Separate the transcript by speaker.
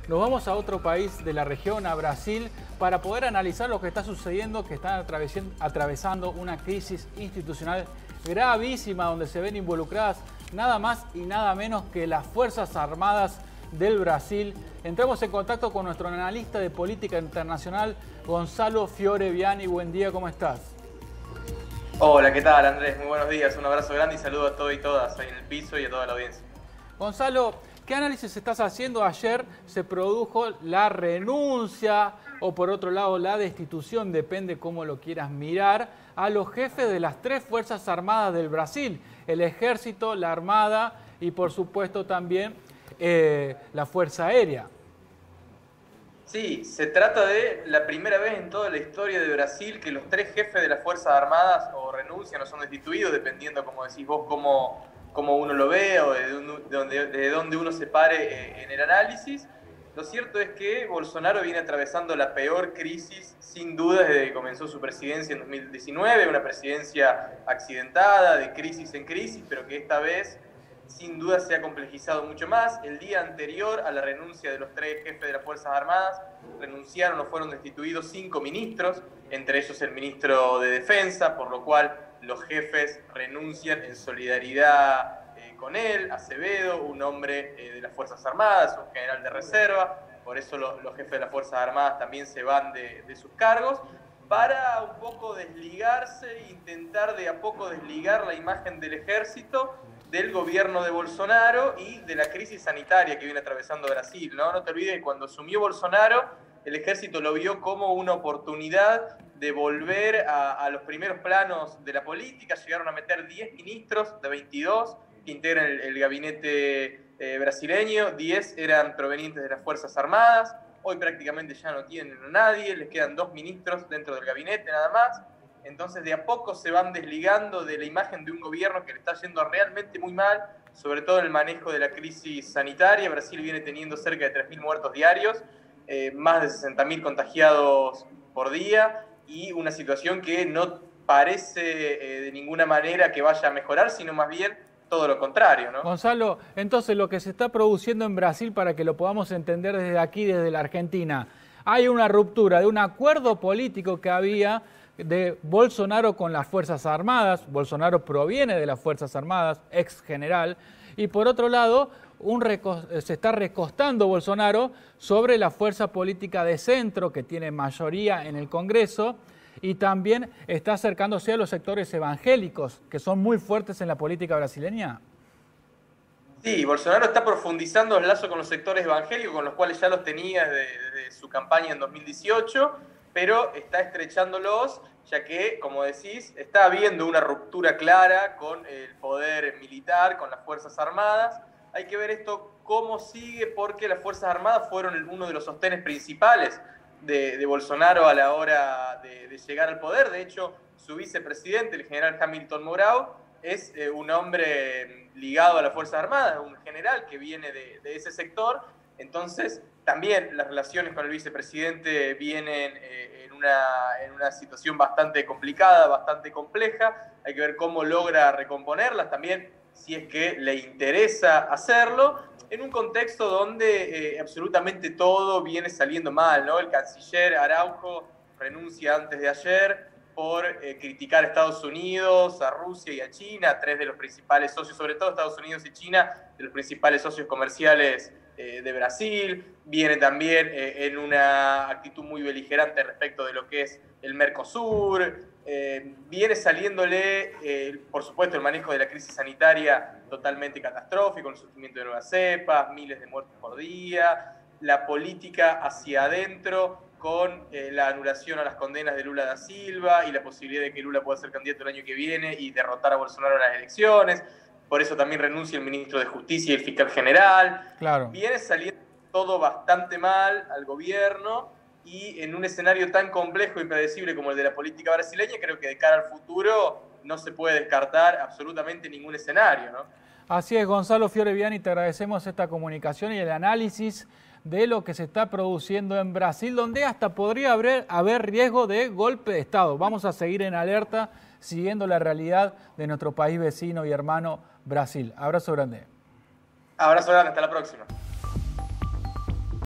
Speaker 1: Nos vamos a otro país de la región, a Brasil, para poder analizar lo que está sucediendo, que están atravesando una crisis institucional gravísima, donde se ven involucradas nada más y nada menos que las Fuerzas Armadas del Brasil. Entramos en contacto con nuestro analista de política internacional, Gonzalo Fiore Viani. Buen día, ¿cómo estás?
Speaker 2: Hola, ¿qué tal, Andrés? Muy buenos días, un abrazo grande y saludo a todos y todas ahí en el piso y a toda la audiencia.
Speaker 1: Gonzalo, ¿qué análisis estás haciendo? Ayer se produjo la renuncia o por otro lado la destitución, depende cómo lo quieras mirar, a los jefes de las tres Fuerzas Armadas del Brasil, el Ejército, la Armada y por supuesto también la Fuerza Aérea.
Speaker 2: Sí, se trata de la primera vez en toda la historia de Brasil que los tres jefes de las Fuerzas Armadas o renuncian o son destituidos, dependiendo, como decís vos, cómo uno lo ve o de dónde uno se pare en el análisis. Lo cierto es que Bolsonaro viene atravesando la peor crisis, sin duda, desde que comenzó su presidencia en 2019, una presidencia accidentada, de crisis en crisis, pero que esta vez sin duda se ha complejizado mucho más. El día anterior a la renuncia de los tres jefes de las Fuerzas Armadas, renunciaron o fueron destituidos 5 ministros, entre ellos el ministro de Defensa, por lo cual los jefes renuncian en solidaridad con él. Acevedo, un hombre de las Fuerzas Armadas, un general de reserva, por eso los jefes de las Fuerzas Armadas también se van de sus cargos, para un poco desligarse e intentar de a poco desligar la imagen del ejército del gobierno de Bolsonaro y de la crisis sanitaria que viene atravesando Brasil, ¿no? No te olvides que cuando asumió Bolsonaro, el ejército lo vio como una oportunidad de volver a los primeros planos de la política. Llegaron a meter 10 ministros de 22 que integran el gabinete brasileño, 10 eran provenientes de las Fuerzas Armadas. Hoy prácticamente ya no tienen a nadie, les quedan 2 ministros dentro del gabinete nada más. Entonces de a poco se van desligando de la imagen de un gobierno que le está yendo realmente muy mal, sobre todo en el manejo de la crisis sanitaria. Brasil viene teniendo cerca de 3.000 muertos diarios, más de 60.000 contagiados por día y una situación que no parece de ninguna manera que vaya a mejorar, sino más bien todo lo contrario, ¿no?
Speaker 1: Gonzalo, entonces lo que se está produciendo en Brasil, para que lo podamos entender desde aquí, desde la Argentina, hay una ruptura de un acuerdo político que había de Bolsonaro con las Fuerzas Armadas. Bolsonaro proviene de las Fuerzas Armadas, ex general, y por otro lado se está recostando Bolsonaro sobre la fuerza política de centro que tiene mayoría en el Congreso y también está acercándose a los sectores evangélicos que son muy fuertes en la política brasileña.
Speaker 2: Sí, Bolsonaro está profundizando el lazo con los sectores evangélicos, con los cuales ya los tenía desde su campaña en 2018, pero está estrechándolos, ya que, como decís, está habiendo una ruptura clara con el poder militar, con las Fuerzas Armadas. Hay que ver esto cómo sigue, porque las Fuerzas Armadas fueron uno de los sostenes principales de Bolsonaro a la hora de llegar al poder. De hecho, su vicepresidente, el general Hamilton Mourão, es un hombre ligado a las Fuerzas Armadas, un general que viene de ese sector. Entonces, también las relaciones con el vicepresidente vienen en una situación bastante complicada, bastante compleja. Hay que ver cómo logra recomponerlas, también si es que le interesa hacerlo, en un contexto donde absolutamente todo viene saliendo mal, ¿no? El canciller Araujo renuncia antes de ayer por criticar a Estados Unidos, a Rusia y a China, 3 de los principales socios, sobre todo Estados Unidos y China, de los principales socios comerciales de Brasil. Viene también en una actitud muy beligerante respecto de lo que es el Mercosur. Viene saliéndole, por supuesto, el manejo de la crisis sanitaria totalmente catastrófico, el surgimiento de nuevas cepas, miles de muertes por día, la política hacia adentro con la anulación a las condenas de Lula da Silva y la posibilidad de que Lula pueda ser candidato el año que viene y derrotar a Bolsonaro en las elecciones. Por eso también renuncia el ministro de Justicia y el fiscal general.
Speaker 1: Claro.
Speaker 2: Viene saliendo todo bastante mal al gobierno y en un escenario tan complejo y predecible como el de la política brasileña, creo que de cara al futuro no se puede descartar absolutamente ningún escenario, ¿no?
Speaker 1: Así es, Gonzalo Fiore Viani, te agradecemos esta comunicación y el análisis de lo que se está produciendo en Brasil, donde hasta podría haber riesgo de golpe de Estado. Vamos a seguir en alerta, siguiendo la realidad de nuestro país vecino y hermano Brasil. Abrazo grande.
Speaker 2: Abrazo grande, hasta la próxima.